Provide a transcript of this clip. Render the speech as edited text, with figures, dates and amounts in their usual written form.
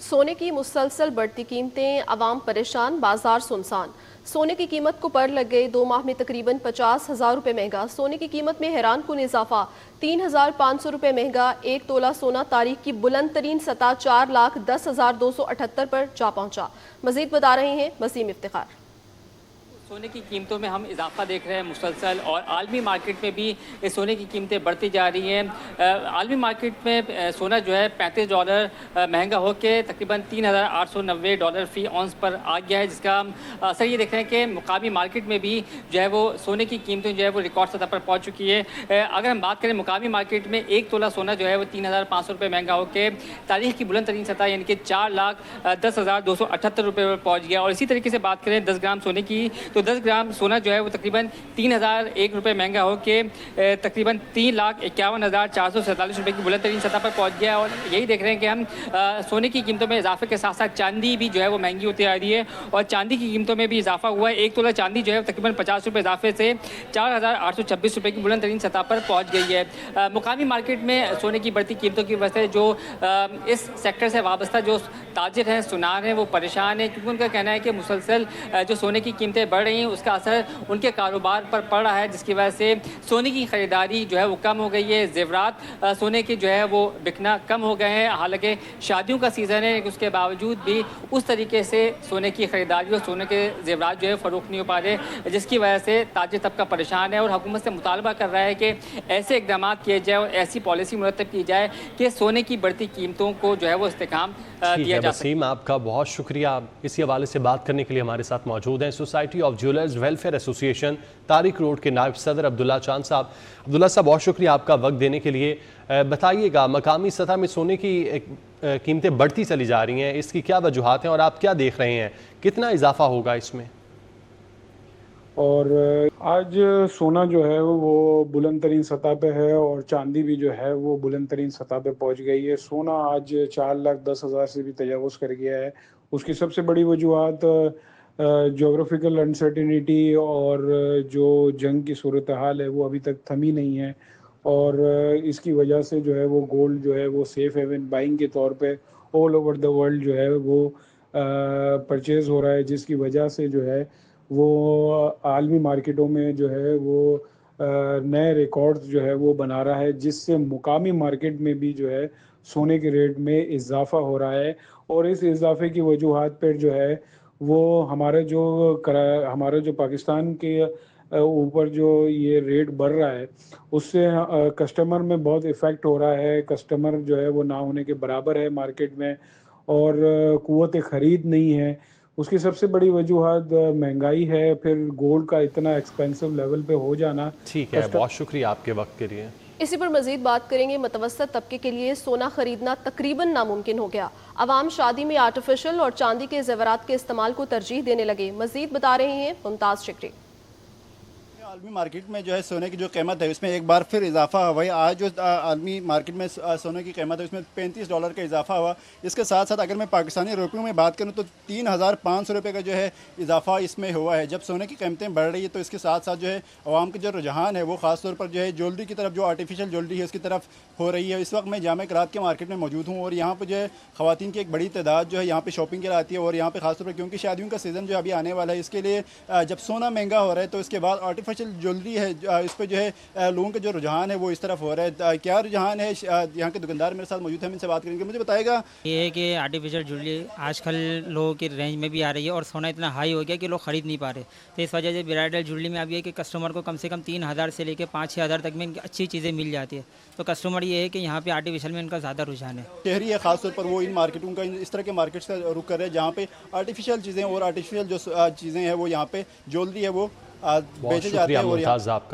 सोने की मुसलसल बढ़ती कीमतें, आवाम परेशान, बाजार सुनसान। सोने की कीमत को पर लग गए 2 माह में तकरीबन 50,000 रुपये महंगा। सोने की कीमत में हैरान कुन इजाफा, 3,500 रुपये महंगा। 1 तोला सोना तारीख की बुलंद तरीन सतह 4,10,278 पर जा पहुंचा। मजीद बता रहे हैं वसीम इफ्तिखार। सोने की कीमतों में हम इजाफा देख रहे हैं मुसलसल, और आलमी मार्केट में भी इस सोने की कीमतें बढ़ती जा रही हैं। आलमी मार्केट में सोना जो है $35 महंगा होकर तकरीबन $3,890 फ़ी औंस पर आ गया है, जिसका हम असर ये देख रहे हैं कि मुकामी मार्केट में भी जो है वो सोने की कीमतें जो है वो रिकॉर्ड सतह पर पहुँच चुकी है। अगर हम बात करें मुकामी मार्केट में 1 तोला सोना जो है वो 3,500 रुपये महंगा होकर तारीख की बुलंद तरीन सतह यानी कि 4,10,278 रुपये पर पहुँच गया। और इसी तरीके से बात करें 10 ग्राम सोने की, तो 10 ग्राम सोना जो है वो तकरीबन 3,001 रुपये महंगा होकर तकरीबन 3,51,447 रुपये की बुलंद तरीन सतह पर पहुंच गया। और यही देख रहे हैं कि हम सोने की कीमतों में इजाफे के साथ साथ चांदी भी जो है वो महंगी होती आ रही है, और चांदी की कीमतों में भी इजाफा हुआ है। 1 तोला चांदी जो है तकरीबन 50 रुपये इजाफे से 4,826 रुपये की बुलंद तरीन सतह पर पहुँच गई है। मुकामी मार्केट में सोने की बढ़ती कीमतों की वजह से जो इस सेक्टर से वाबस्ता जो ताजिर हैं, सुनार हैं, वो परेशान हैं, क्योंकि उनका कहना है कि मुसलसल जो सोने की कीमतें बढ़ रही हैं उसका असर उनके कारोबार पर पड़ रहा है, जिसकी वजह से सोने की ख़रीदारी जो है वो कम हो गई है। ज़ेवरात सोने के जो है वो बिकना कम हो गए हैं। हालांकि शादियों का सीज़न है, उसके बावजूद भी उस तरीके से सोने की ख़रीदारी और सोने के ज़ेवरात जो है फ़रोख्त नहीं हो पा रहे, जिसकी वजह से ताजिर तबका परेशान है और हुकूमत से मुतालबा कर रहा है कि ऐसे इक़दाम किए जाए और ऐसी पॉलिसी मुरतब की जाए कि सोने की बढ़ती कीमतों को जो है वो इस्तेकाम दिया जा सके। वसीम, आपका बहुत शुक्रिया। इसी हवाले से बात करने के लिए हमारे साथ मौजूद हैं society of jewellers welfare association Tariq road के नायब सदर अब्दुल्ला चांद साहब। अब्दुल्ला साहब, बहुत शुक्रिया आपका वक्त देने के लिए। बताइएगा, मकामी सतह में सोने की कीमतें बढ़ती चली जा रही हैं, इसकी क्या वजूहात हैं और आप क्या देख रहे हैं, कितना इजाफा होगा इसमें? और आज सोना जो है वो बुलंद तरीन सतह पे है और चांदी भी जो है वो बुलंद तरीन सतह पे पहुंच गई है। सोना आज 4,10,000 से भी तजावुज़ कर गया है। उसकी सबसे बड़ी वजूहात जोग्राफिकल अनसर्टिनिटी और जो जंग की सूरत हाल है वो अभी तक थमी नहीं है, और इसकी वजह से जो है वो गोल्ड जो है वो सेफ हेवन बाइंग के तौर पे ऑल ओवर द वर्ल्ड जो है वो परचेज़ हो रहा है, जिसकी वजह से जो है वो आलमी मार्केटों में जो है वो नए रिकॉर्ड्स जो है वो बना रहा है, जिससे मुकामी मार्केट में भी जो है सोने के रेट में इजाफा हो रहा है। और इस इजाफे की वजूहात पर जो है वो हमारे जो पाकिस्तान के ऊपर जो ये रेट बढ़ रहा है उससे कस्टमर में बहुत इफ़ेक्ट हो रहा है। कस्टमर जो है वो ना होने के बराबर है मार्केट में, और क़ुव्वत ख़रीद नहीं है। उसकी सबसे बड़ी वजूहत महंगाई है, फिर गोल्ड का इतना एक्सपेंसिव लेवल पे हो जाना। ठीक है, बहुत शुक्रिया आपके वक्त के लिए। इसी पर मजीद बात करेंगे। मुतवस्सित तबके के लिए सोना खरीदना तकरीबन नामुमकिन हो गया। आवाम शादी में आर्टिफिशियल और चांदी के जेवरात के इस्तेमाल को तरजीह देने लगे। मजीद बता रहे हैं मुमताज़ शिकरी। आलमी मार्केट में जो है सोने की जो कीमत है उसमें एक बार फिर इजाफा हुआ है। आज जो आलमी मार्केट में सोने की कीमत है उसमें $35 का इजाफा हुआ। इसके साथ साथ अगर मैं पाकिस्तानी रुपयों में बात करूं तो 3,500 रुपये का जो है इजाफा इसमें हुआ है। जब सोने की कीमतें बढ़ रही है तो इसके साथ साथ जो है आवाम के जो रुझान है वो ख़ासतौर पर जो है ज्वेलरी की तरफ, जो आर्टिफिशियल ज्वेलरी है उसकी तरफ हो रही है। इस वक्त मैं जामे करात के मार्केट में मौजूद हूँ और यहाँ पर जो है ख़वातीन की एक बड़ी तादाद जो है यहाँ पर शॉपिंग के लिए आती है। और यहाँ पर ख़ासतौर पर क्योंकि शादियों का सीज़न जो अभी आने वाला है, इसके लिए जब सोना महंगा हो रहा है तो इसके बाद आर्टिफिशियल ज्वेलरी है इस पर जो है लोगों के जो रुझान है वो इस तरफ हो रहा है। क्या रुझान है, यहाँ के दुकानदार मेरे साथ मौजूद हैं, इनसे बात करेंगे। मुझे बताएगा। ये है कि आर्टिफिशियल ज्वेलरी आजकल लोगों की रेंज में भी आ रही है और सोना इतना हाई हो गया कि लोग ख़रीद नहीं पा रहे, तो इस वजह से ब्राइडल ज्वेलरी में अब ये है कि कस्टमर को कम से कम 3,000 से लेकर 5-6 हज़ार तक में इनकी अच्छी चीज़ें मिल जाती है। तो कस्टमर ये है कि यहाँ पे आर्टिफिशियल में इनका ज़्यादा रुझान है। शहरी है ख़ासतौर पर वो इन मार्केटों का, इस तरह के मार्केट्स का रुख कर रहे हैं जहाँ पे आर्टिफिशियल चीज़ें और आर्टिफिशियल जो चीज़ें हैं वो यहाँ पे ज्वेलरी है वो बेचे जाते हैं। और